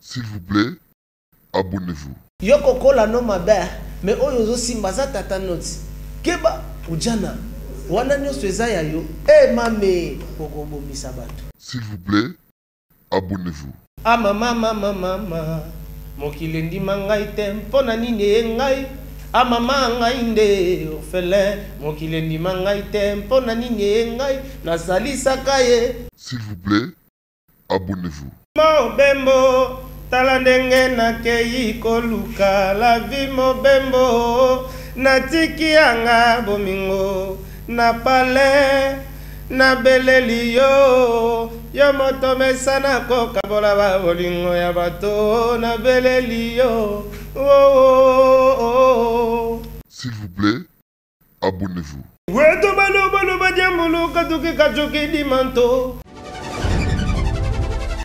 S'il vous plaît, abonnez-vous. Yoko kola no mabe, mais oyo simba za tata noti. Keba ujana. Wana nyonso eza ya yo. Mame kokobo misabatu. S'il vous plaît, abonnez-vous. Ah mama. Mokile ndima ngai te mpona nini ngai. Ah mama ngai nde ofele. Mokile ndima ngai te mpona nini ngai. Nasalisaka ye. S'il vous plaît, abonnez-vous. Mobembo talandenge nakei koluka la vie mobembo natiki anga bomingo na pale na beleli yo moto mesana koka bola ba bolingo ya bato na beleli yo S'il vous plaît, abonnez-vous. Weto balo badiambulu katuki dimanto.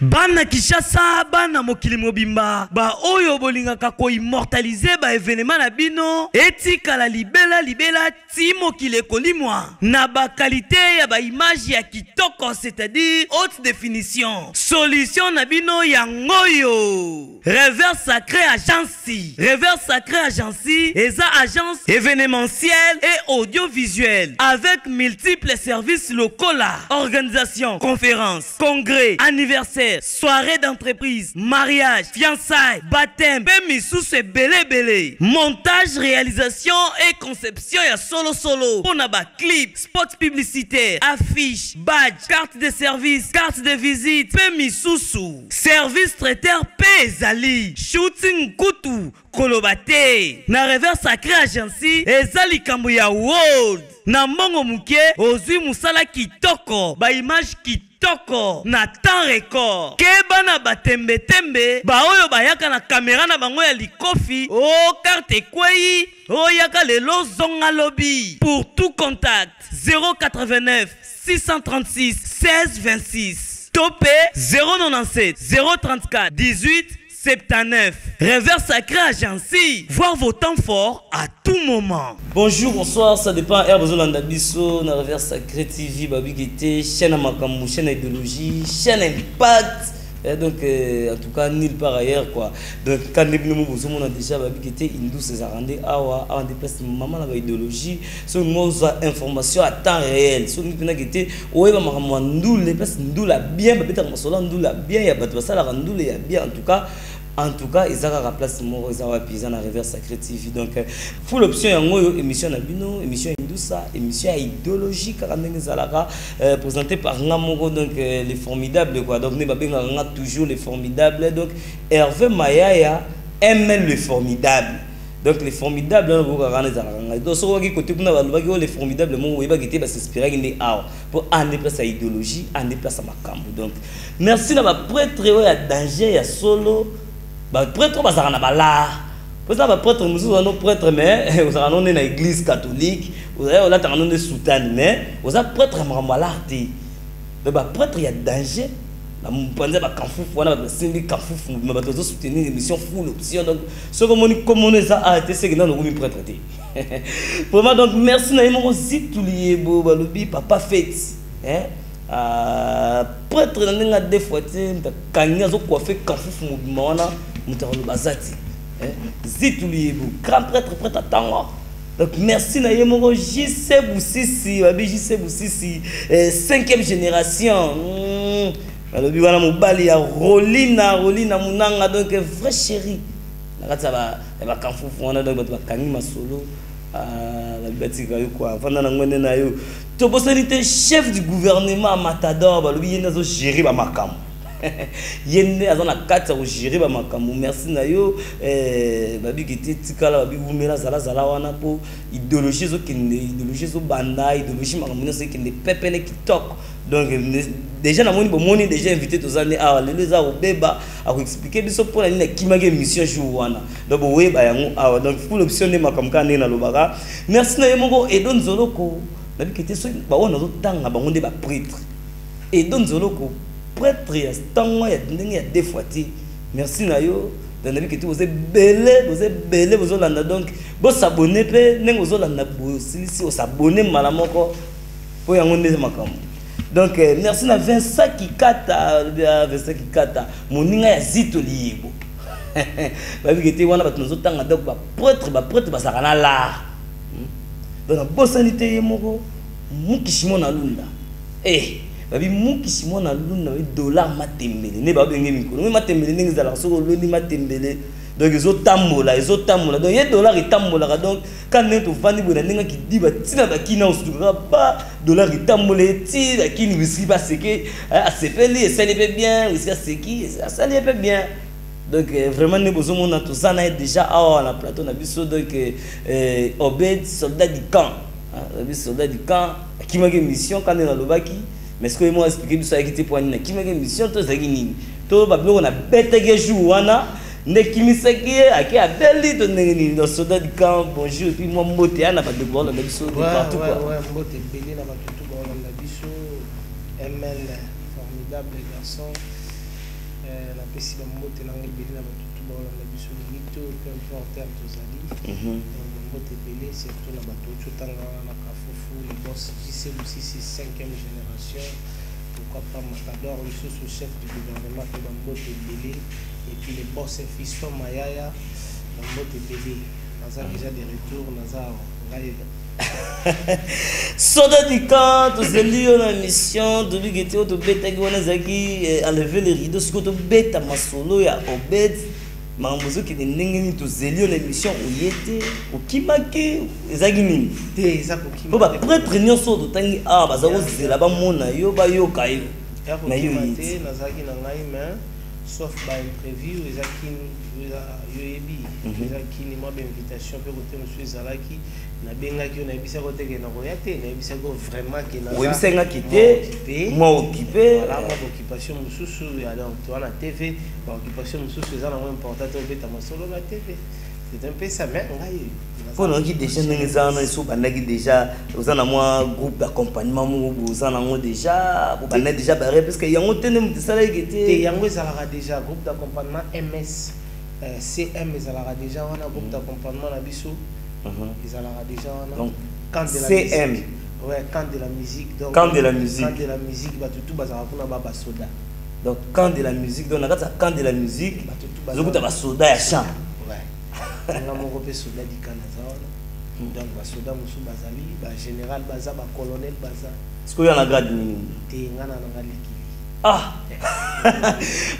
Bana Kishasa, bana mokili mobimba, ba oyo bolingaka ko immortaliser ba événement na bino, etika la libela ti mokili kolimwa, na ba qualité ya ba image ya kitoko, c'est-à-dire haute définition. Solution na bino ya ngoyo. Revers Sacré Agency. Revers Sacré Agency, eza agence événementielle et audiovisuelle avec multiples services locaux là, organisation, conférences, congrès, anniversaire, soirée d'entreprise, mariage, fiançailles, baptême, c'est belé. Montage, réalisation et conception ya solo. On a ba clip, spot publicitaire, affiche, badge, carte de service, carte de visite, sous. Service traiteur Zali, shooting kutu, kolobate. Na Revers Sacré Agency, ezali kambuya world. Na mbongo muke, ozui musala kitoko, ba image kitoko, na temps record. Keba na batembe, ba oyo bayaka na kamera na bango ya likofi, carte kwei, yaka lelo zonga lobby. Pour tout contact, 089 636 16 26. Topé 097 034 18 79. Revers Sacré Agency. Voir vos temps forts à tout moment. Bonjour, bonsoir, ça dépend. Herbozolanda Bisso, na Revers Sacré TV, Babi Guité, chaîne à Makamou, chaîne à idéologie, chaîne impact. Et donc, en tout cas, nulle part ailleurs, quoi. Donc, quand on a déjà Babi Guité, Indou s'est arrangé, on dépasse maman la idéologie, sur une information à temps réel. Sur une guité, ouais, maman, nous, les places, nous la bien, peut-être, nous la bien, il y a pas de ça, la nous la bien, en tout cas, ils ont la place ils ont la Revers Sacré TV. Donc, full option, émission Nabino, émission Indoussa, émission idéologique, présentée par Namoro, donc les formidables, quoi. Donc, nous avons toujours les formidables. Donc, Hervé Mayaya aime les formidables. Donc, les formidables, donc, côté les formidables, s'inspirer pour en déplacer à idéologie, en déplacer à Makambo. Donc, merci à prêtre, il y a danger, il y a solo. Prêtre, on va là. Prêtre, nous sommes prêtres, mais vous avez une église catholique, vous avez une soutane, mais vous avez prêtre, donc, prêtre, il y a danger. On soutenir l'émission full option. Donc, ce que on a été, c'est que nous avons prêtre. Vraiment, donc, merci, papa fête. Prêtre, on a des fois, quand il y a coiffé, quand grand prêtre, prêtre à temps. Donc, merci, Nayemoro, JC Boussissi, 5e génération. Alors, il y a Rolina, Mounanga, donc, vrai chéri. Il y a chef du gouvernement Matador, il y a géré Makam. Yende azona kata ko gérer ba makambo merci na yo babi kiti tikala babi bumela zala wana po idéologie zo banda idéologie makambo no se kende pepene kitoko. Donc déjà na moni déjà invité tous années à les a obeba à expliquer biso pour la kimage mission jour wana donc we ba yango awa donc full option de makambo kana na lobaka merci na yemongo et don zoloko babi kiti so ba wana zo tanga bango nde ba prêtre et don zoloko prêtre ya tango ya ndenge ya deux fois ti merci na yo dans que tu vous belé vous olanda donc bo s'abonner pe ndenge vous olanda bo si s'abonner malamoko po yango ndeze makambo Donc merci na Vincent Kikata, Vincent Kikata. Moninga ya Zito Liebo. Babi gete wana batnozo tanga donc ba prêtre ba sakana la. Donc na bosanité moko mukishimo na lunda. Babi mukishimo na lunda $, matembele. Ne ba benge mikolo. Matembele ningi zala soko loni matembele. Donc ils ont tambola. Donc il y a $, ils tambola. Donc quand on est au fani, on a des gens qui disent tina bakina on se trouvera pas $, ils tambola. Tina bakina ne sait pas ce que c'est fait, ça les fait bien, c'est qui ça les fait bien. Donc vraiment nous besoin de tout ça déjà à la plateau na biso donc Obed soldat du camp. Soldat du camp qui m'a une mission quand on est dans le baki. Mais ce que moi expliquer tout ça qui était pour une qui m'a une mission tout ça qui ni. Tout bablo on a bête que jouana. Nekimisaki aki abeli to nengeni no soldat du camp bonjour et puis moi mbote ana ba de voir la biso partout quoi. Ouais mbote belé na ba tout ba la biso ML formidable garçon la pesi ba mbote na belé na ba tout ba la biso limito peu importe to zali. Mbote belé surtout na ba tout tanga na kafufu les boss JC aussi 5e génération. Pourquoi pas Matador le sous-chef du gouvernement de Mbote belé. Et puis les boss fiston Mayaya, dans Mbote belé. Naza déjà des retours, Naza soldat du camp, tous les lieux en mission, de lui qui était au bêta qui on a zaki enlever les rideaux, ce que tu bêta ma solo ya Obed, Mambozo qui est n'engeni tous les lieux en mission où il était, au Kimake, zaki nini. T'es ça pour qui? Bon bah prêtre nyoso de tangi ah bah ça c'est là-bas mona yo ba yo kai. Na yo yité, Naza qui n'a ngai mais sauf par imprévu, les akini, yoyebi, les akini, moi invitation pour côté monsieur Zalaki, na benga qui on a bisa côté que na royauté, na bisa go vraiment que na. Oui, c'est nga quitté, moi occupé. Voilà, moi occupation mususu ya donc toi na TV, ba occupation mususu ça na moins important au beta ma solo na TV. C'est un peu ça mais ngai. Pour nous qui déjà nous avons sous bandaki déjà, nous avons un groupe d'accompagnement, nous avons déjà, vous avez déjà barré parce que y a un thème de ça qui était. Y a un déjà groupe d'accompagnement MS, CM ils ont déjà un groupe d'accompagnement na biso. Ils ont déjà un. Donc camp de la CM. Musique. Ouais, camp de la musique. Donc camp de la musique. Camp de la musique, bah tout bazar pour na baba soda. Donc camp de la musique, donc on a camp de la musique. Bah tout bazar. Donc soda ya chant. On a mon repère soldat du Canada. Donc, les soldats musu bazali, le général baza, le colonel baza. Est-ce qu'il y a un grade minimum? Ah!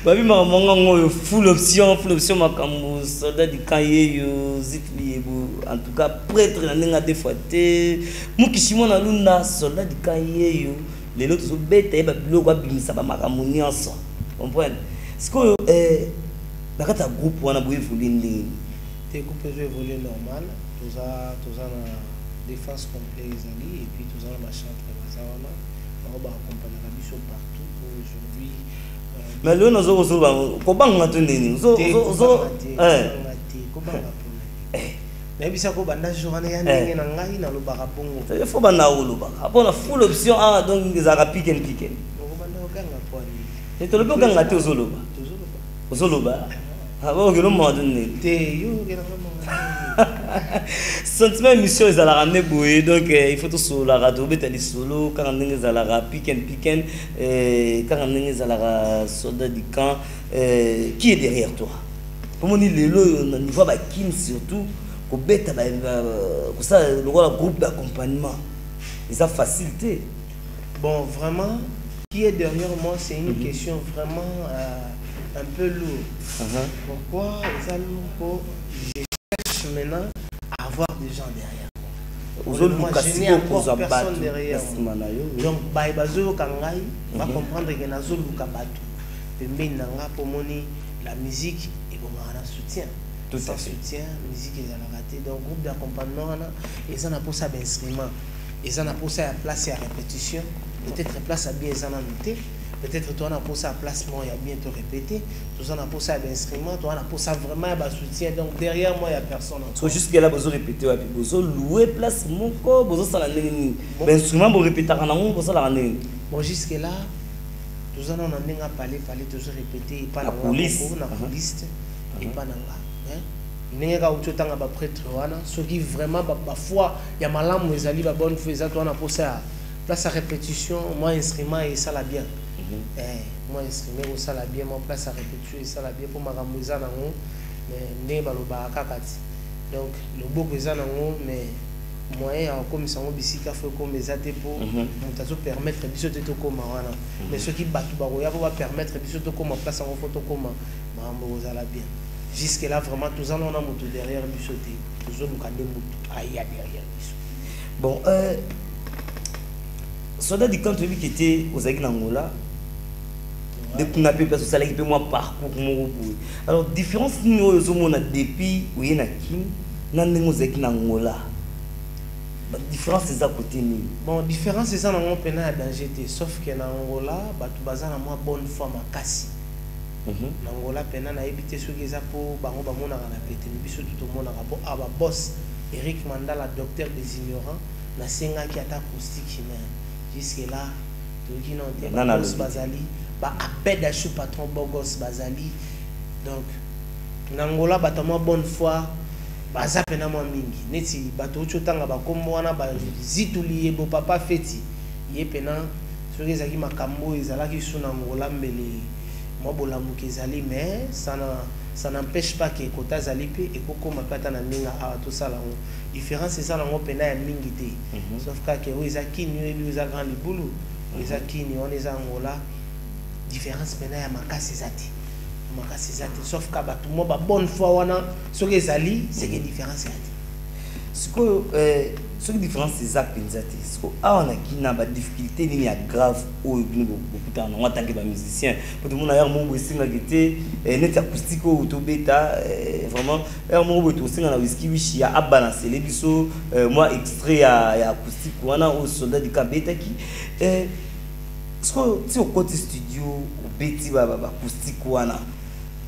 Babi maman full option makambo soldat du cahier yo zitliebo en tout cas prêtre na ninga defaté mukishimo na lunda soldat du cahier yo les autres so bête ba biloko abimisa ba makambo nyonso comprendre est-ce que bakata groupe wana boye vulindi te groupe je voler normal tous a na défense complet ezali et puis tous a na chantre bazana ba accompagner la biso partout pour aujourd'hui. Mais le nous avons kobanga tunini zo na bisa ko banda journée ya ndenge na ngai na lobaka bongo il faut banda lobaka bona full option ah donc ezaka pick and pick ko banda okanga kwani et to lobo kanga te ozoloba ah bon que le monde ne te yo que sentiment mission ezala ramener boye donc il faut tout sur la radio betali solo quand ndenge ezala pick and quand ndenge ezala soldat du camp qui est derrière toi pour mon lelo na niveau ba kim surtout ko beta ba ko ça le groupe d'accompagnement ça facilité bon vraiment qui est derrière moi c'est une question vraiment un peu lourde. Pourquoi les amis je cherche maintenant à avoir des gens derrière moi. Je n'ai encore personne derrière moi. Donc bazo kangai va comprendre que nazo luka bato. Pembeni nanga pomoni la musique et bon on soutien. Tout ça soutien, musique est à raté. Donc groupe d'accompagnement ils en a pour ça d'instrument. Ils en a pour ça à place à répétition. Peut-être place à bien ils en a noté. Peut-être toi on a pour ça placement il y a bientôt répété. Tout ça on a pour ça d'instrument, toi on a pour ça vraiment un soutien. Donc derrière moi il y a personne. So jusqu'à là besoin répéter ouais besoin louer place mon corps besoin ça la nini. L'instrument pour répéter quand on besoin ça la nini. Bon jusqu'à là tout ça on a n'enga parler fallait toujours répéter pas la police et pas nanga. N'enga auto tanga ba prêtre wana ceux qui vraiment ba foi il y a malamu ezali ba bonne foi ça toi on a pour ça place à répétition, moi instrument et ça la bien. Moi instrument ça la bien, moi place à répétition et ça la bien pour ma ramouza nango mais ne baloba kakati. Donc le beau présent nango mais moyen comme ça on bisika faut comme les até pour montazo permettre biso de to comme wana mais ceux qui battu baroya va permettre biso de comme place en photo comme ramouza la bien. Jusque là vraiment tous en on a moto derrière biso te tous on kande moto aïe derrière biso. Bon soldat du camp qui était aux Aigues d'Angola, de qu'on a pu passer ça là moi parcours mon alors différence nous on a depuis où il y a qui nan aux Aigues d'Angola différence c'est à côté ni bon différence c'est ça dans mon pénal à danger sauf que na Angola batu bazana moi bonne foi makasi na Angola pénal na éviter ceux qui za pour bango ba mona na pété biso tout le monde na bo aba boss Eric Mandala docteur des ignorants na senga qui attaque acoustique jusque là tout qui non te boss bazali ba abeda chou patron bogos bazali donc na Angola batama bonne foi baza pena mo mingi neti bato chotanga ba kombo wana ba zituli bo papa feti ye pena soki ezaki makambo ezalaki suna Angola mbele mo bolamuki ezali mais ça n'empêche pas que kota zali pe ekokoma pata na ninga a tout ça là différence c'est ça na pena ya mingi te sauf que o ezaki ni eza grand libulu ezaki ni on eza Angola différence pena ya makasi zati sauf que tout le monde a bonne foi wana ce que zali c'est que différence ce que différence c'est ça penzati ce que on a qui na ba difficulté ni ya grave au beaucoup en tant que musicien pour tout le monde a mon singa gete net acoustique au to beta vraiment mon beto singa na whisky wishi ya abalancer les biso moi extrait ya acoustique wana au soldat du kabeta qui ce que si au côté studio au beti ba acoustique wana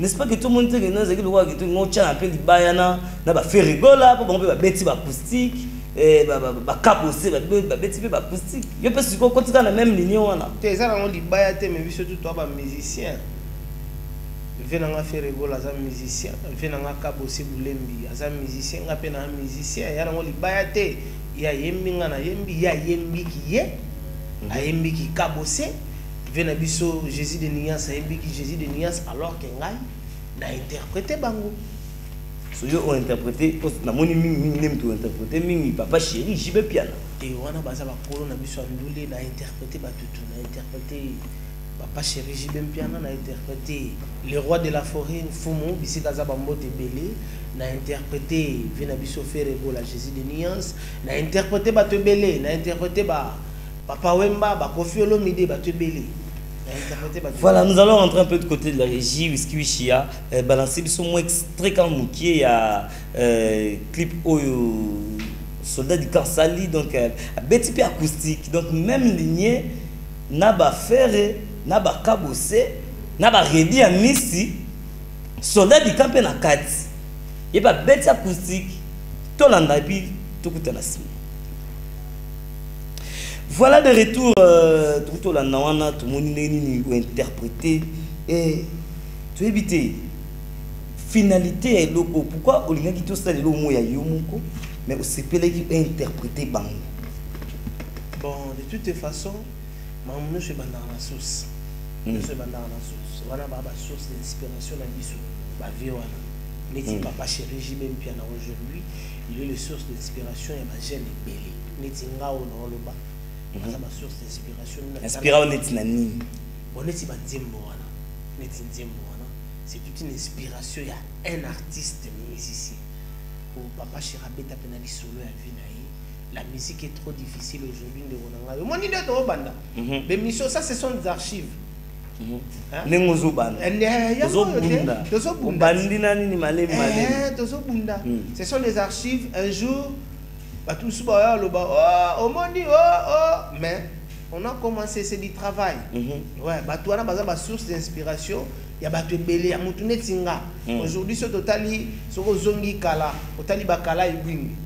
n'est-ce pas que tout le monde sait que nous avons que tout le monde a un peu de bayana na ba faire rigola pour ba beti ba acoustique ba caposer ba beti ba acoustique yo peut se continuer dans la même ligne wana te ça on dit bayate mais surtout toi ba musicien venanga faire rigola za musicien venanga caposer bulembi za musicien nga pe na musicien ya ngo li bayate ya yembi nga na yembi ya yembi ki ye ayembi ki caposer vena biso Jésus de Nias ayembi ki Jésus de Nias alors que ngai na interpréter bango so yo on interpréter na moni mingi nem to interpréter mingi papa chéri jibe piano et wana baza ba kolo na biso ndule na interpréter batutu na interpréter papa chéri jibe piano na interpréter le roi de la forêt Fumu bisika za bambote belé na interpréter vena biso faire la Jésus de Nias na interpréter batu belé na interpréter ba Papa Wemba ba Kofi Olomide batu belé. Voilà, nous allons rentrer un peu de côté de la régie Whisky Wishia balancer biso mo extrait quand mukie ya clip oyo soldat du Kansali donc beti pe acoustique donc même lignée na ba faire na ba kabose na ba redi ya misi soldat du camp na kati et ba beti acoustique to landa puis to kutana sima. Voilà de retour tout la nawana tout monde ni interpréter et tu éviter finalité et logo pourquoi olinga ki to sala lo mo ya yomoko mais o sepele ki interpréter bang bon de toutes les façons mamuno se banda na source se banda na source wana ba source d'inspiration na biso ba vie wana neti papa chéri jibem piano aujourd'hui il est le source d'inspiration et ma jeune belé neti ngao na loba ça ma source d'inspiration inspirant neti na nini boneti ba nzembo wana neti nzembo wana c'est toute une inspiration il y a un artiste musicien pour papa Chirabeta penali solo ya vie na ye la musique est trop difficile aujourd'hui de ronanga yo moni de to banda mais mission ça ce sont des archives nengozo banda tozo bunda bandina nini malé tozo bunda ce sont des archives un jour bah tout ça le bas oh moni oh mais on a commencé c'est du travail ouais bah toi na baza ba source d'inspiration ya ba to belé ya mutu netinga aujourd'hui ce totali soko zongi kala totali bakala ibwingi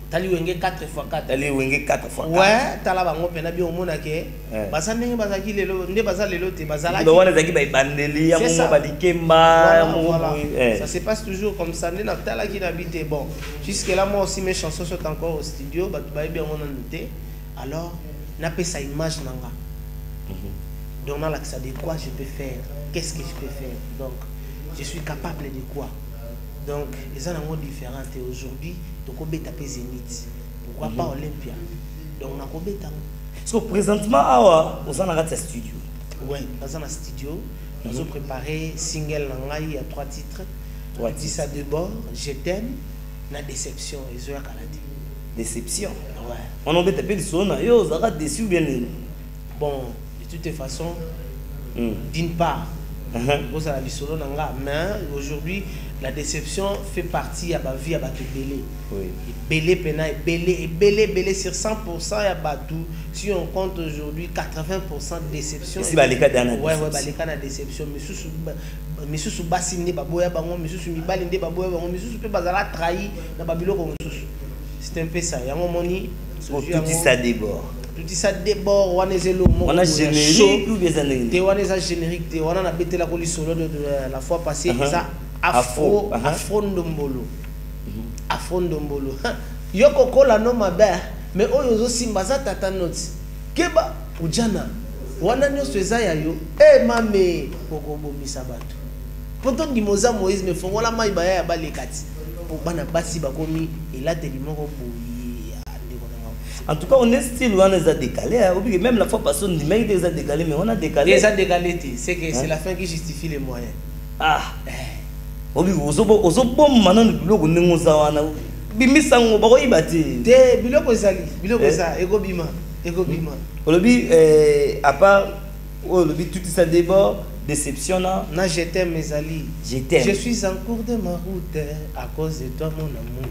tali wenge 4x4 tali wenge 4x4 ouais tala bango pena bi omona ke baza ndenge bazaki lelo nde baza lelo te bazala ki wana zaki ba bandeli ya mo ba dikemba ça se passe toujours comme ça ndena tala ki na bité bon jusque là moi aussi mes chansons sont encore au studio ba tu ba bien on noté alors n'a pas sa image nanga. Donc dans l'axe de quoi je peux faire, qu'est-ce que je peux faire, donc je suis capable de quoi. Donc les gens sont différents et aujourd'hui donc on peut taper Zénith, pourquoi pas Olympia, donc on a combien de temps. Parce que présentement awa on s'en arrête studio. Ouais, dans un studio nous avons préparé single nanga, il y a 3 titres. On dit ça de bord, je t'aime, la déception et Zoya Kaladi. Déception. Ouais. On a tapé le son, yo ça va déçu bien. Bon, de toutes les façons, d'une part, vous avez solo nanga, mais aujourd'hui la déception fait partie à ma vie à battre belé. Oui. Belé pena et belé sur 100% à battu. Si on compte aujourd'hui 80% de déception. Si les cas d'ana. Ouais, les cas de déception. Mais sous bassine baboya bango, mais sous mi balinde baboya bango, mais sous peut bazala trahi na babilo comme sous. C'est un peu ça. Il y a un moment ni. Tout ça débord. Tout ça débord, on a zélo. On a générique ou des années. On a générique, on a bêté la colis solo de la fois passée. Ça afro ndombolo. Afro ndombolo. Yoko kola no mabe, mais oyo simba za tata notes. Keba ujana. Wana nyoso ezaya yo. Mame poko bomisa bato. Pourtant dimoza Moïse me font wala mai baya ya balekati. Pour bana basi bakomi et là tellement boyi. En tout cas, on est style on a décalé. Même la fois passée, on dit mais ils ont décalé, mais on a décalé. Ils ont décalé, c'est que c'est la fin qui justifie les moyens. Ah. Obi ozo bom maintenant biloko nengoza wana. Bimisango bako ibati. Te biloko zali, biloko za ego bima. Olobi à part olobi tout ça débord, déception là. Na je t'aime mes amis. Je t'aime. Je suis en cours de ma route à cause de toi mon amour.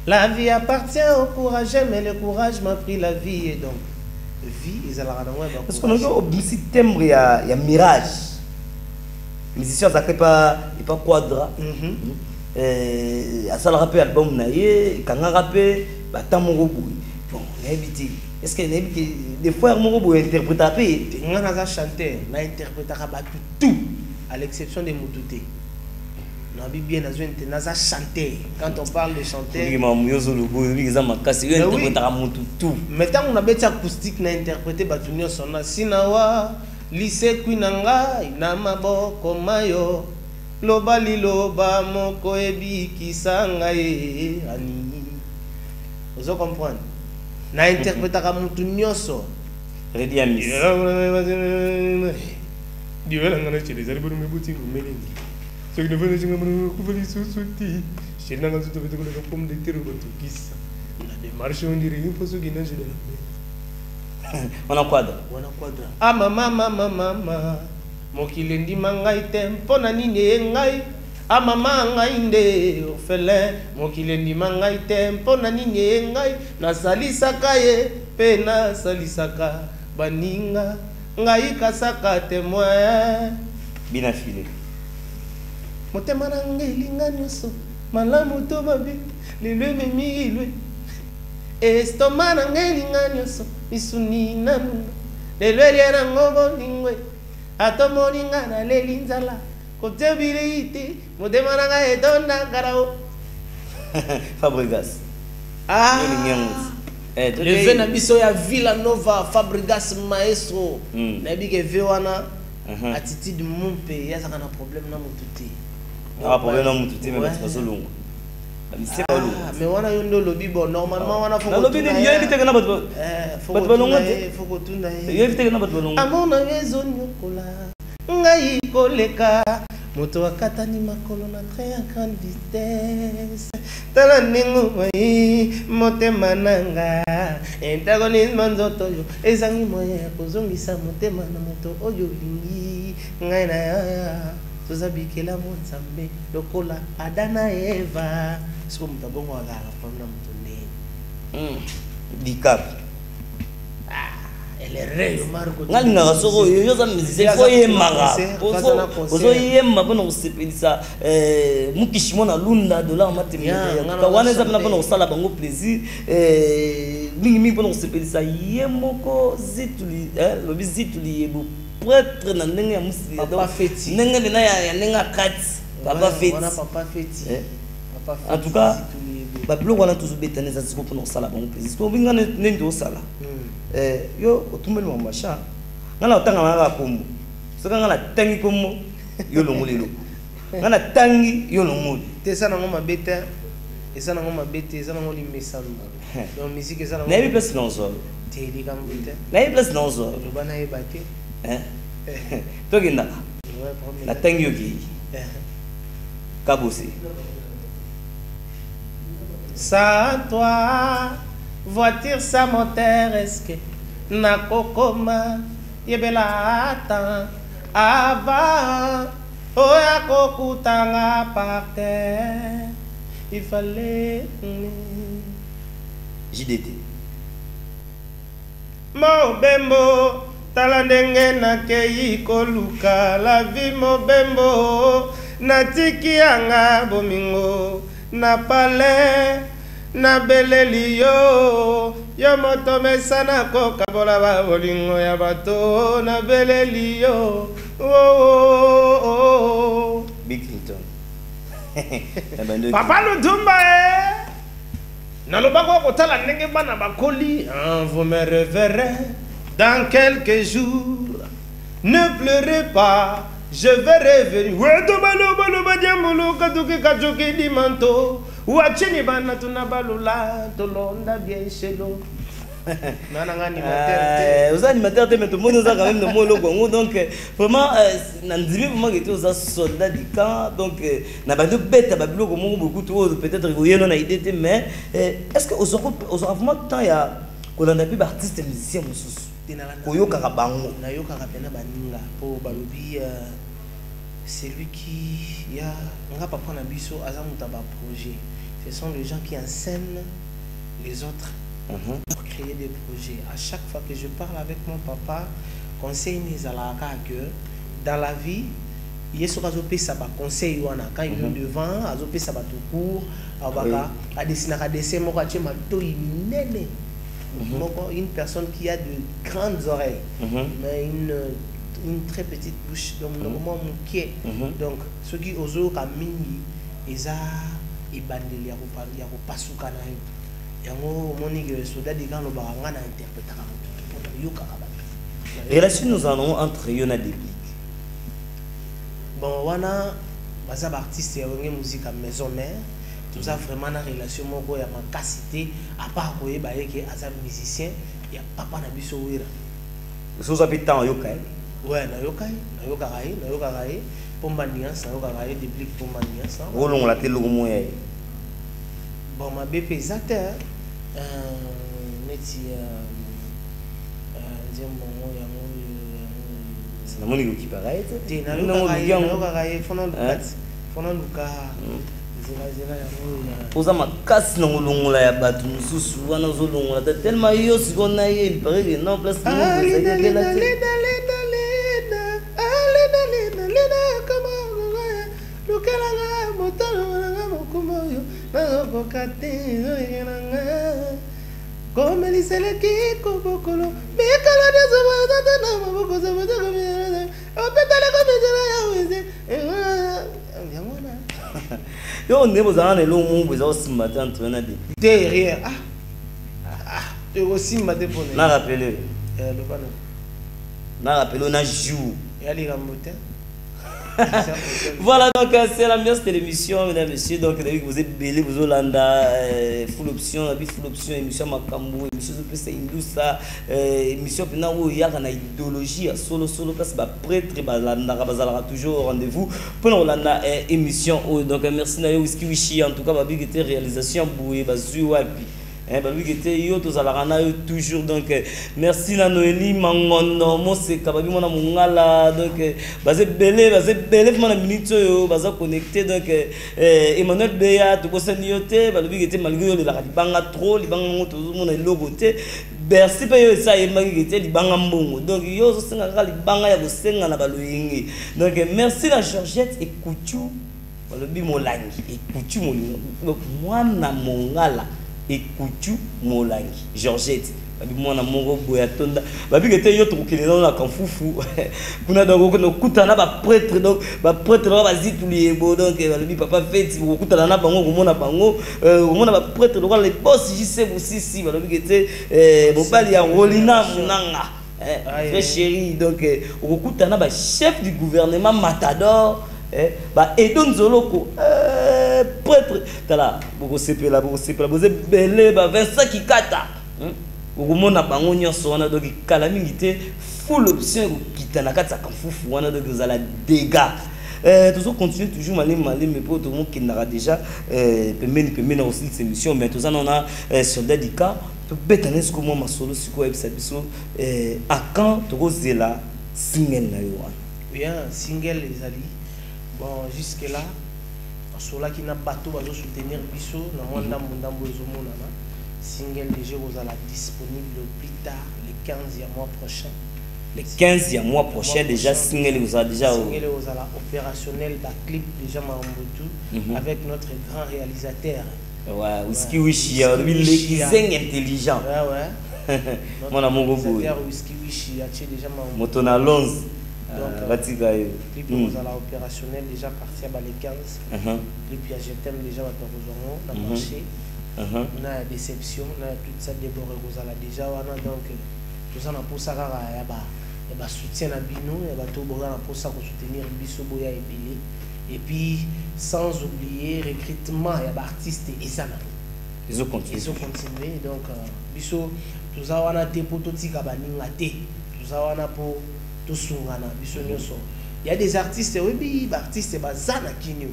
La vie appartient au courage, mais le courage m'a pris la vie et donc vie ils allaient dans ouais. Parce qu'on a au musique timbre il y a mirage. Musicien ça crée pas quadra. À ça le rappel album naie, quand on rappelle bah tant mon robot. Bon, éviter. Est-ce que des fois mon robot interpréter on a chanté, on a interprété tout à l'exception des Moutouté. On bien naza chanter. Quand on parle de chanter, mais tant on a bête acoustique na interprété batunyo sona sinawa lycée kuinanga inamabo komayo loba liloba moko ebi kisanga e ani. Vous comprenez? Na interprété ka mutu nyoso. Ready amis. Dieu la ngana chez les albums me boutique melengi. Ce qui ne veut pas dire que je suis je n'ai pas de pomme de terre ou de kissa. La démarche on dirait qu'il faut se guider on a quadra. Ah mama mokilendi mangai tempo na nini ngai. Ah mama ngai nde ofele mokilendi mangai tempo na nini ngai. Na salisaka ye pe na salisaka baninga ngai kasaka témoin. Bien affilé. Motema na ngai linga nyoso malamu to babi lelwe memilwe estoma na ngai linga nyoso misuni nanu lelwe liana ngobo lingwe atomo linga na lelinzala kote bilite motema na ngai edona karao Fabregas. Le vin na biso ya Villa Nova Fabregas maestro na bige vewana attitude mumpe ya saka na problème na mututi. Ah, problème na mututi mais pas solongo. Mais wana yondo lobi bon normalement wana faut lobi ni yebite kana bato. Bato balongo faut ko tunda yebite kana bato balongo. Amona yezo nyokola ngai koleka moto akatani makolo na très à grande vitesse tala ningo mai motema nanga antagonisme nzoto yo ezangi moyen ya kozongisa motema na moto oyo lingi ngai na ya tozabikela monzambe lokola Adana Eva siko mutabongo akala pona moto ndeni dikap elle est rêve Marco ngali na soko yo za musicien fo yemaka ozo yemma pona osepelisa mukishimo na lunda dollar matemia ka wana za pona osala bango plaisir mingi pona osepelisa yemoko zituli lobi zituli yebo prêtre na ndenge ya musili papa feti ndenge na ya ndenge kati papa feti wana papa feti en tout cas babiloko wana tozobetana eza siko mpona kosala bango plaisir siko obinga neni tosala yo otumeli mwa machin nga na otanga kaka kombo soki nga natangi kombo yo longoli eloko nga natangi yo longoli te eza nango mabe te eza nango mabe te eza nango limesano donc musique eza nango nayebi place naozwa te likambo te nayebi place naozwa loba nayeba te tokendaka natangi yo kei kabose. Sans toi, voiture sans moteur, est-ce que nakokoma yebela ata avant oya kokutanga par terre il fallait JDT mobembo tala ndenge nakei koluka la vie mobembo natiki yanga bomingo na pale na beleli yo moto mesana kokabola ba bolingo ya bato na beleli yo Big Clinton Papa Lutumba nalobako kotala ndenge bana bakoli vous me reverrez dans quelques jours ne pleurez pas. Je vais revenir. Weto balo balo badiamolo katuki kachoki dimanto. Wachini bana tunabalula tolonda bien chelo. Nana animateur. Aux animateurs mais tout le monde nous a quand même de mots longs donc vraiment nandimi vraiment que aux soldats du camp donc na ba de bête babilo comme beaucoup trop peut-être vous y en a idée mais est-ce que aux aura vraiment temps il y a qu'on a pu artiste musicien mususu koyokaka bango nayokaka pena baninga po balobi c'est lui qui ya nga papa na biso azamuta ba projet ce sont les gens qui enseignent les autres pour créer des projets à chaque fois que je parle avec mon papa conseil nizalaka que dans la vie yeso kazopesa ba conseil wana quand il est devant azopesa ba tout court abaka a dessiner ka dessin moko achema to inene une personne qui a de grandes oreilles, mais une très petite bouche, donc normalement mon pied. Donc ceux qui osent kamini, ils a ibandeli ya ko pasuka na yo. Yango moni que soda di kan lo baranga na interpréter pour yo kakaba. Relation nous allons entre Yona Déblic. Bon wana baza artiste ya wenge musique à maison mère. Nous avons vraiment une relation moko ya makasité à part koye ba yeke aza musicien ya papa na biso wira so habitant yokai ouais na yokai pomba niance na yokai Déblic pomba niance rolong la telo moya bon ma BP exacteur meti mon ya c'est la moni qui paraît te na yokai fona luka Oza makasi na ngolongola ya bato mususu wana zolongola tellement yo sikona ye il paraît que non place non vous avez la tête comme les seleki kobokolo mais kala de zo na maboko zo comme on peut aller comme ça yo on est besoin de l'eau mon besoin aussi matin tu vas dire derrière tu aussi matin pour na rappeler le pas na rappeler na jour et aller ramboter voilà donc c'est l'ambiance de l'émission mesdames et messieurs donc vous êtes belé vous Olanda full option émission makambo émission plus indusa émission pena où il y a une idéologie solo place ba prêtre balanda bazala toujours au rendez-vous pour Olanda émission donc merci na whisky wishi en tout cas ba big était réalisation boué bazui wapi babi était yo tozalaka na yo toujours donc merci na Noélie Mangondo mose kababi mona mongala donc bazé belé vraiment na minute yo baza connecté donc Emmanuel Beya to kosani yote babi était malgré yo la libanga trop libanga moto mona logo te merci pe yo ça yemaki était libanga mbongo donc yo zo senga ka libanga ya kosenga na baloyingi donc merci la Georgette et Coutu balobi molangi et Coutu molingo donc mwana mongala et Coutu Molangi Georgette mwana moko boya tonda babi que yo to kokele na kanfufu kuna donc ko kutana ba prêtre donc ba prêtre ba zituli ebo donc balobi papa feti ko kutana na bango ko mona bango ko mona ba prêtre donc les boss jise busisi balobi que mobali ya rolina munanga très chéri donc ko kutana ba chef du gouvernement matador ba Edon Zoloko prêtre tala boko sepela boze belé ba Vincent Kikata okomona bango nyonso wana donc kala mingi te full option kokita na kati ya kamfufu wana donc ozala dégâts toujours continuer toujours malé mais pour tout le monde qui n'a déjà pembeni aussi cette émission mais tout ça on a soldat du cas to betane ce comment ma solo siko ebisa biso à quand to zela single na yo wana bien single les ali bon jusque là sola qui n'a bateau va soutenir biso na mwanda ndambo ezomona na single déjà vous allez disponible plus tard le 15 mois prochain. Le 15 mois prochain déjà single vous a déjà single vous allez opérationnel ba clip déjà Mambotou avec notre grand réalisateur. Ouais, Whisky Wishi, il est intelligent. Ouais. Mon amour beau. Whisky Wishi a déjà Mambotou. Motona Lonz. Donc clip vous allez opérationnel déjà partir ba le 15. Et puis je t'aime déjà ma perozongo na marché. On a déception, on a toute ça déboré déjà donc tout ça pour ça ba soutien à bino et ba to boga pour ça pour soutenir biso boya et puis sans oublier recrutement et artistes et ça ils ont continué donc biso tout ça wana te pour to tika baninga te tout ça wana pour to sungana biso nyoso il y a des artistes oui artistes bazana kinyo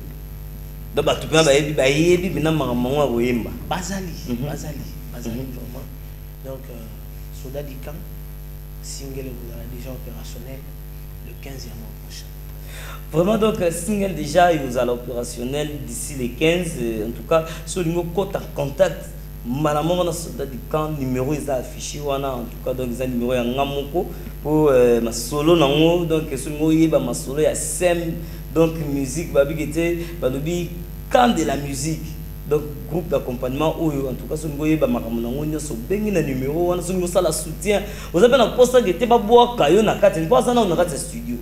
donc tu peux bayebi bina mamango a koyemba bazali vraiment donc soldat du camp single vous allez déjà opérationnel le 15e mois prochain vraiment donc single déjà il vous allez opérationnel d'ici le 15 en tout cas sur le compte en contact malamongo na soldat du camp numéro est affiché wana en tout cas donc ça numéro ya ngamoko pour ma solo nango donc sur ngo yeba ma solo ya sem donc musique babi était balobi quand de la musique donc groupe d'accompagnement ou en tout cas ce ngoye ba makamona ngonya so bengi na numéro wana so ngo sala soutien vous avez na poste que te ba boa kayo na kati ni poste na on a kati studio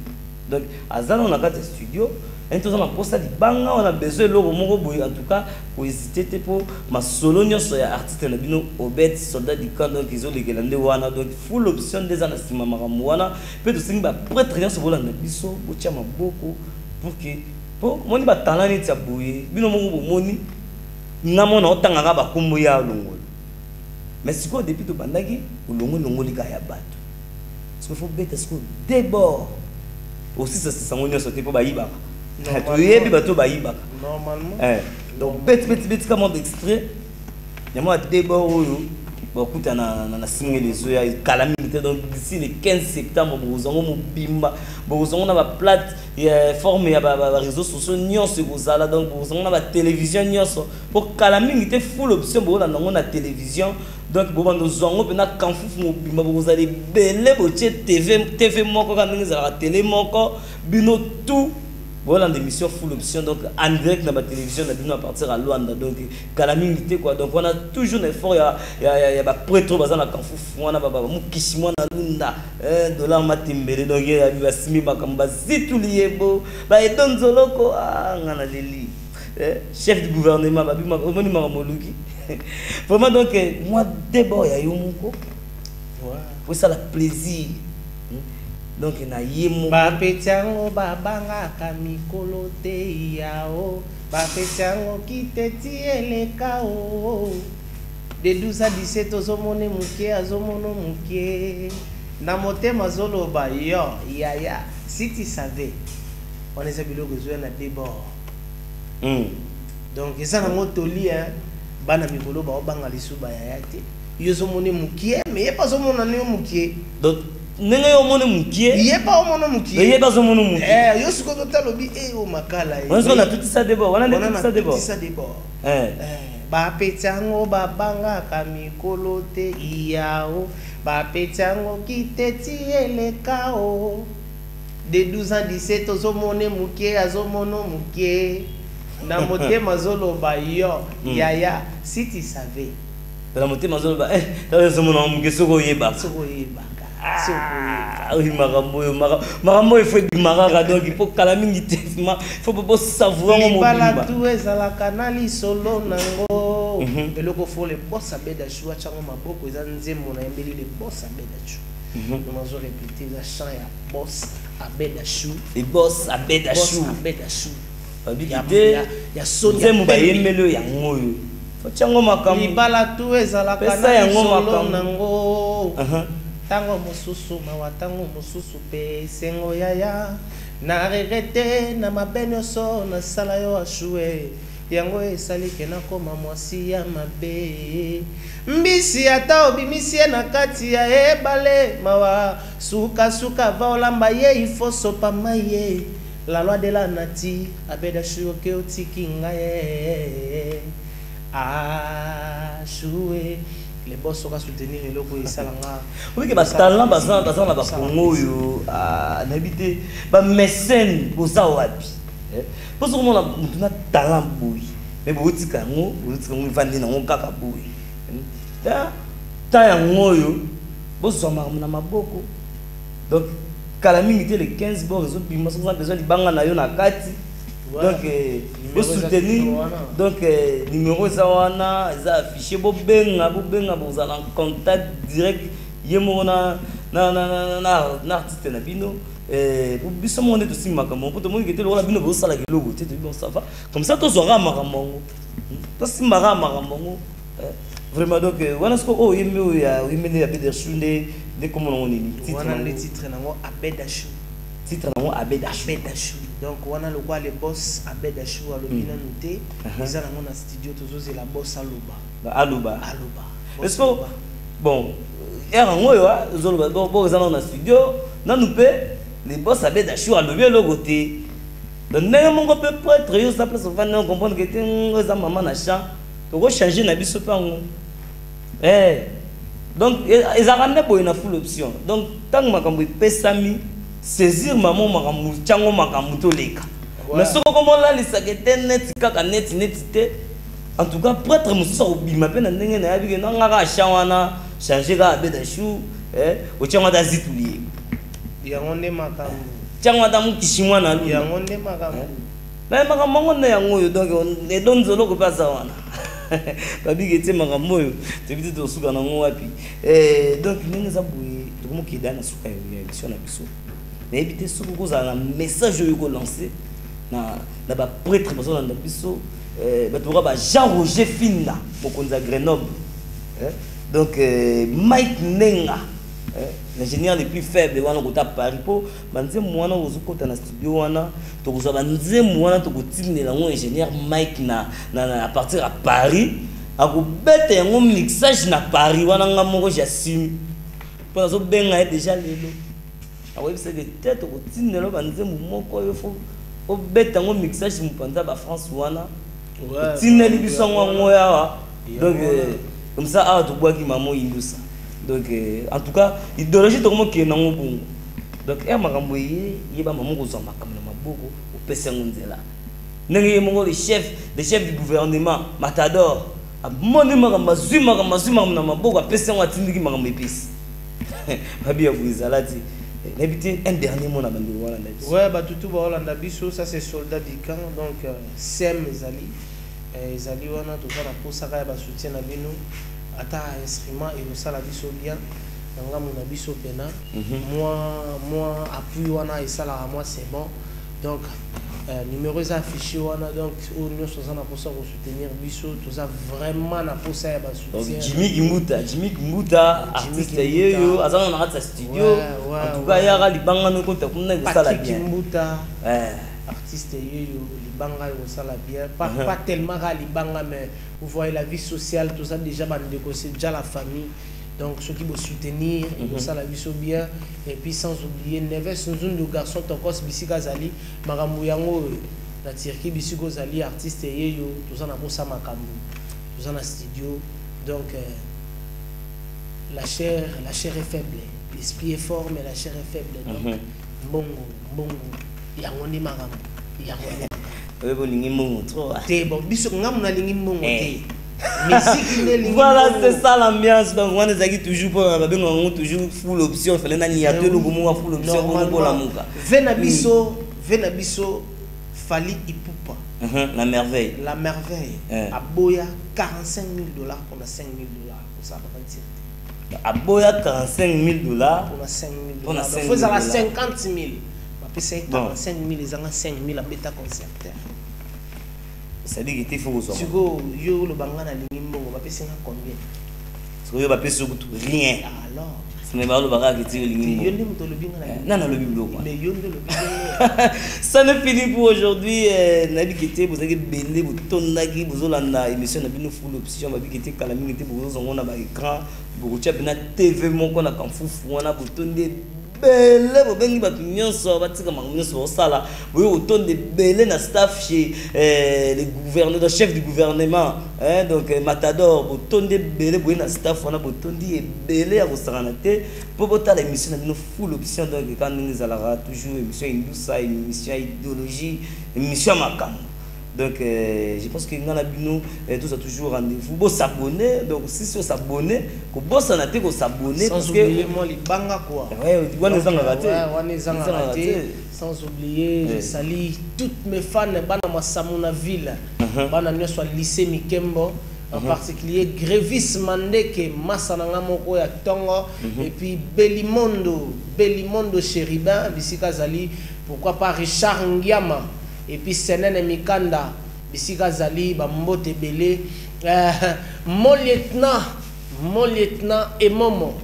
donc azana on a kati studio et tout ça na poste di banga on a besoin loko moko boy en tout cas pour hésiter te pour ma solo nyoso ya artiste na bino Obed soldat du camp donc ils ont les gelande wana donc full option des ana sima makamu wana peut to singa ba prêtre nyoso bolanda biso bo tia maboko pour que po moni ba talani tsa boye bino moko moni ngamona otanga ba kombo ya longolo mais siko depuis to bandaki longolo lika ya bato ce faut bête ce d'abord aussi ça c'est sangonyo sauter pour ba yiba to yebi bato ba yiba normalement donc bête comme d'extrait yamo d'abord oyo ba kutana na single les oya calamité donc d'ici le 15 septembre bozongo mobimba bozongo na ba plate forme ya ba réseaux sociaux nyonso kozala donc bozongo na ba télévision nyonso pour calamité full option bola nango na télévision donc bobando zongo pena kanfufu mobimba bozali belé botie TV moko ka ndenge za télé moko bino tout voilà une émission full option donc en direct dans la télévision à partir à Luanda donc calamité quoi donc on a toujours un effort il y a ba prêtre bazana kanfufu wana baba mukishi mwana lunda dollar matimbele donc il y a ba simi ba kamba zituliebo ba Edon Zoloko ngana leli chef du gouvernement babi omoni makamoluki vraiment donc moi d'abord ya yomoko pour ça la plaisir donc na yemo bapetiango babangaka mikolo te yao bapetiango kiteti elekao de 12 à 17 ozomone mukie azomono mukie na motema zoloba yo yaya si tu savais on les a biloko zo na débord donc ça na motoli bana mikolo ba obanga lisuba yaya te yo zomone mukie mais pas zomona ne mukie donc nenge yo mone mukie yeba o mona mukie yeba zo mona mukie yo siko to talobi o makala on so na tout ça d'abord on a tout ça d'abord ba petango ba banga kamikolo te iao ba petango kiteti elekao de 12 ans 17 ozomone mukie azomono mukie na motema zoloba yo yaya si tu savais la montée mazolo ba dans ce moment on soko yeba oui marambo il faut du marara donc il faut kalamingi tefima il faut pas savourer mon bala tout ezala kanali solo nango eloko faut le boss abeda chua chango maboko eza nzembo na embeli le boss abeda chou nous mazo répéter la chant ya boss abeda chou et boss abeda chou babi kité ya sonia nzembo ba yemelo ya ngoyo faut chango makambo libala tout ezala kanali solo nango tango mosusu mawa tango mosusu pe sengo yaya na regrete na mabeno so na sala yo ashue yango esali ke nakoma mwasi ya mabe mbisi ata obimisi na kati ya ebale mawa suka vaolamba ye ifo sopa maye la loi de la nati abeda shuo ke otiki ngaye ashue les boss sont soutenir et loko isalanga oui que ba talent bazan na ba Congo yo n'habiter ba mécène boza wapi parce que on a talent boui mais botika ngo vandi na ngo kaka boui ta ya ngoyo bozoma na maboko donc kala mingi te les 15 bons les autres bima sont besoin de banga na yo na kati donc vous soutenir donc numéro ça wana ça affiché bo benga vous en contact direct yemo na artiste na bino pour biso monde aussi makambo pour tout le monde qui était là bino bo sala logo te bon ça va comme ça tous aura makambo to simara makambo vraiment donc wana sko oh yemo ya Abeda Chou ne comment on dit wana le titre nango Abeda Chou Abeda Chou donc wana le quoi les boss Abeda Chou alobina noté ils ont dans studio toujours la boss Aluba est-ce que bon era ngoyo zoloba bo za na studio na nous pe les boss Abeda Chou alobi logo te donc ndenge mongo peut être yo ça place va non comprendre que te za maman na chant to go changer na biso pango donc ils a ramené pour une full option donc tant makambo pesami saisir maman makambo chango makambo to leka mais ce comme là les sakete net kaka net te en tout cas prêtre mususu obima pe na ndenge na yabi na ngaka chawana changer ka Abeda Chou o chango da zitulie yango nde makambo chango da mukishimwa na lu yango nde makambo na makambo na yango donc ne donzolo ko pasa wana babi gete makambo yo te biti to suka na ngo wapi donc ndenge za boye to ko mokida na suka yo émission na biso mais éviter ce que vous avez un message que lancé na ba prêtre parce que na biso ba toura ba Jean-Roger Finda mokonza Grenoble donc Mike Nenga l'ingénieur le plus faible wana ko ta Paris po banze mwana ozukota na studio wana to ko ba nze mwana to ko tinela ngo ingénieur Mike na à partir à Paris a ko bete ngo mixage na Paris wana ngamoko j'assume pour zo benga déjà lelo oui c'est que tête au tinelo banze moko yo fo o beta ngo mixage mpanza ba France wana tineli biso ngo ya donc comme ça a to boaki mamo indusa donc en tout cas idéologie to mo ke na ngo bungu donc makambo ye ba mamo ko zamba kamna maboko o pesa ngonzela ndenge mo le chef du gouvernement Matador a moni makambo zuma na maboko a pesa ngo atindiki makambo episi babi ya buzalati. Un dernier mot à Bandouana. Ouais, bah tout va Hollanda Bisso, ça c'est soldat du camp, donc Sem Zali. Zali, on a tout ça pour ça, il va soutenir Nabino. Ata instrument et nous ça la Bisso bien. Nanga mon Bisso Pena. Moi, appui Wana et ça là, moi c'est bon. Donc, numéro affiché Wana, donc, au nous sommes pour ça pour soutenir Bisso, tout ça vraiment na pour ça, il va soutenir. Jimmy Kimuta, artiste yeyo, azana na rata studio. En tout cas, yara libanga no konta kuna ça la bien. Kimuta, artiste yeyo, libanga yo ça la bien. Pas tellement libanga, mais vous voyez la vie sociale, tout ça déjà, c'est déjà la famille. Donc ceux qui vont soutenir, ils vont ça la vie bien. Et puis sans oublier, Neves, nous sommes des garçons, Tokos, Bissika Zali, Maramouyango, la Turquie, Bissiko Zali, artiste et yo, tout ça n'a pas ça Makambu, tout ça dans studio. Donc la chair est faible, l'esprit est fort, mais la chair est faible. Donc bongo, Yangoni Marambu, Yangoni. Oui, bon, lingi mongo trop. Te bon, Bissoko ngam na lingi mongo te. Voilà, c'est ça l'ambiance. Donc, on est toujours pour toujours full option. Il fallait n'y a tout le monde full option pour la mouka. Venabiso, Fali Ipupa. La merveille. La merveille. À Boya, 45 000 $. On a 5 000 $ pour ça. À Boya, 45 000 $. On a 5 000 $. Il faut avoir 50 000. C'est 45 000, ils ont 5 000 à bêta concerteur. C'est-à-dire qu'il faut que tu go, yo le banga na lingimbo, on va payer combien? Parce que yo va payer surtout rien. Alors. C'est même pas le banga qui tire lingimbo. Yo ne me le binga na. Non, le biblo. Mais yo ne le binga. Ça n'est fini pour aujourd'hui. Nabi Kité, vous avez belé, vous tonnaki, vous avez la émission, vous avez full option, vous avez été calamité, vous avez un écran, vous avez une TV, mon qu'on a quand foufou, on a bouton belé bobengi batu nyonso batika mangu nyonso osala boyo autonne de belé na staff chez les gouverneurs, le chef du gouvernement, hein, donc Matador autonne de belé boyo na staff on a autonne de belé à Rosaranate pour botter l'émission na full option. Donc quand nous allons toujours émission indousa, émission idéologie, émission makam. Donc, je pense que nous avons tous toujours rendez-vous. Vous s'abonner. Donc, si vous s'abonnez, vous s'abonner. Sans oublier moi les bangas quoi. Ouais, sans oublier, je salue toutes mes fans bana Massamuna ville, bana nyoswa lycée Mikembo. En particulier Grévis Mandeke, Massananga Moko ya Tongo, et puis Belimondo Chéribin, Bissika Zali, pourquoi pas Richard Ngiama. Et puis Senen Mikanda, Bissika Zali, Bambote Belé, mon lieutenant et Momo,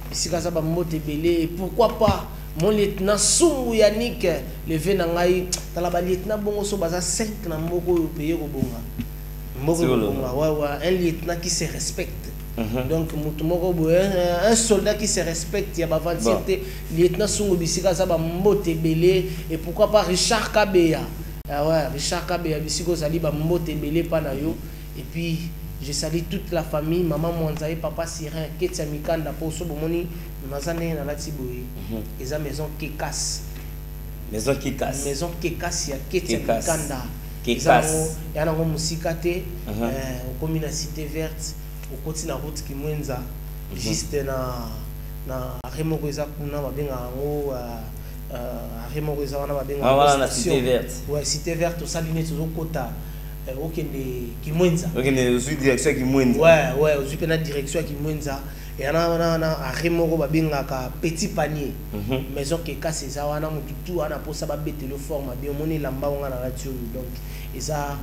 Bissika Zaba Bambote Belé, et pourquoi pas mon lieutenant Soumou Yannick, le Venangaï, Talaba lieutenant Bongo Sobaza 5 Namoko payé au Bonga. Un lieutenant qui se respecte. Donc, un soldat qui se respecte, il y a lieutenant Soumou Bissika Zaba Mbote Belé, et pourquoi pas Richard Kabeya. Ah ouais, Richard Kabeya, Bissiko Zali Mbote Belé Panayo. Et puis, je salue toute la famille, maman Mwanzaï, papa Sirin, Ketia Mikanda, pour ce bomoni, Nazane Nalatiboui. Et sa maison qui casse. Maison qui casse. Maison qui casse, il y a Ketia Mikanda. Qui casse. Il y a un musikate, au commune de Cité Verte, au côté de la route qui mouenza, juste na Remogoza Kuna, Remogoza Wana, Cité Verte. Ouais, Cité Verte, au Saliné, au Kota. Ok, qui mouenza. Ok, au direction qui mouenza. Ouais, au la direction qui mouenza. Et on a Remogo Babinga petit panier. Maison qui casse ça, on a tout, on a pour ça bête le forme, bien on est lamba on a la radio. Donc, et ça,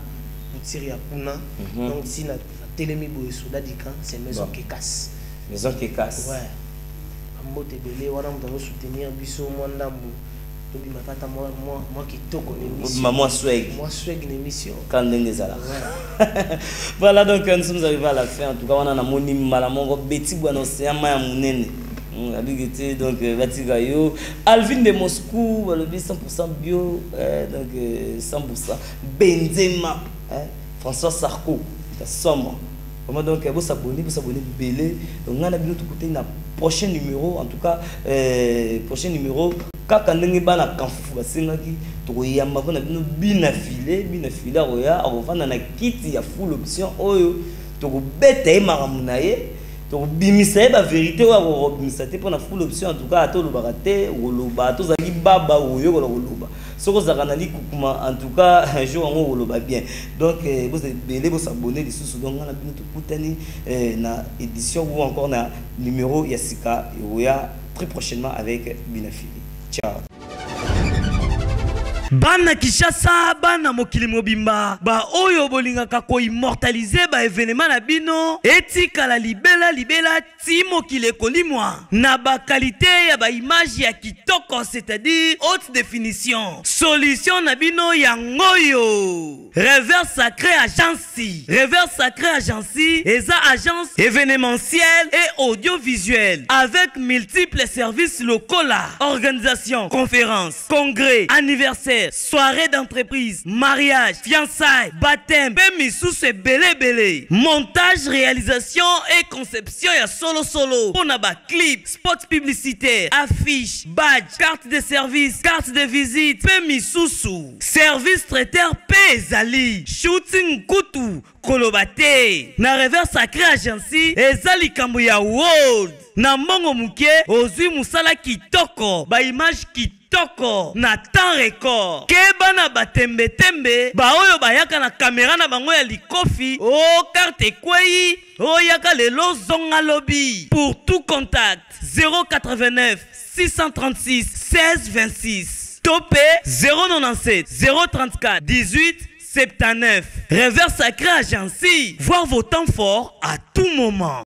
pour tirer à Puna. Donc, si la télémi boue sous la dican, c'est maison qui casse. Maison qui casse. Ouais. On te belé, on a soutenir Bisso Mwandambu. Moi qui toque l'émission. Moi swag. Moi swag l'émission. Quand les ala. Voilà, donc nous sommes arrivés à la fin. En tout cas, on a un moni malamongo beti bon océan maya munene. Donc Vatigayo, Alvin de Moscou, le 100% bio, donc 100% Benzema, François Sarko, somme. Comment donc vous s'abonner belé. Donc on a bien tout côté na prochain numéro, en tout cas prochain numéro. Kaka ndenge bana kanfu basengaki toyamba pona bina filé roya avanda na kiti ya full option oyo tokobeta ye maramu na ye tokobimisa ye ba vérité oyo akobimisa te mpona full option. En tout cas atolobaka te koloba tozali baba oyo koloba soko ozalaka na likukuma. En tout cas un jour yango koloba bien. Donc bozebele bosabone lisusu. Donc ngana bino tokutani na édition ou encore na numéro ya sika oya très prochainement avec Binafili. Ciao. Bana Kishasa, bana mokili mobimba, ba oyo bolingaka ko immortaliser ba événement na bino, etika la libela ti mokili kolimwa, na ba qualité ya ba image ya kitoko, c'est-à-dire haute définition. Solution na bino ya ngoyo. Revers Sacré Agency, eza agence événementielle et audiovisuelle avec multiples services locaux là, organisation, conférences, congrès, anniversaire, anniversaire, soirée d'entreprise, mariage, fiançailles, baptême, Pemisu c'est belé. Montage, réalisation et conception ya solo. On a clip, spot publicitaire, affiche, badge, carte de service, carte de visite, Pemisu. Service traiteur Pezali, shooting kutu, kolobate. Na Reverse Sacré Agency, ezali kambo ya world. Na mbongo muke, ozui musala kitoko, ba image kitoko, na temps record. Keba na batembe, ba oyo bayaka na kamera na bango ya likofi, o carte kwei, o yaka lelo zonga lobby. Pour tout contact, 089 636 16 26. Topé 097 034 18 79. Reverse Sacré Agency. Voir vos temps forts à tout moment.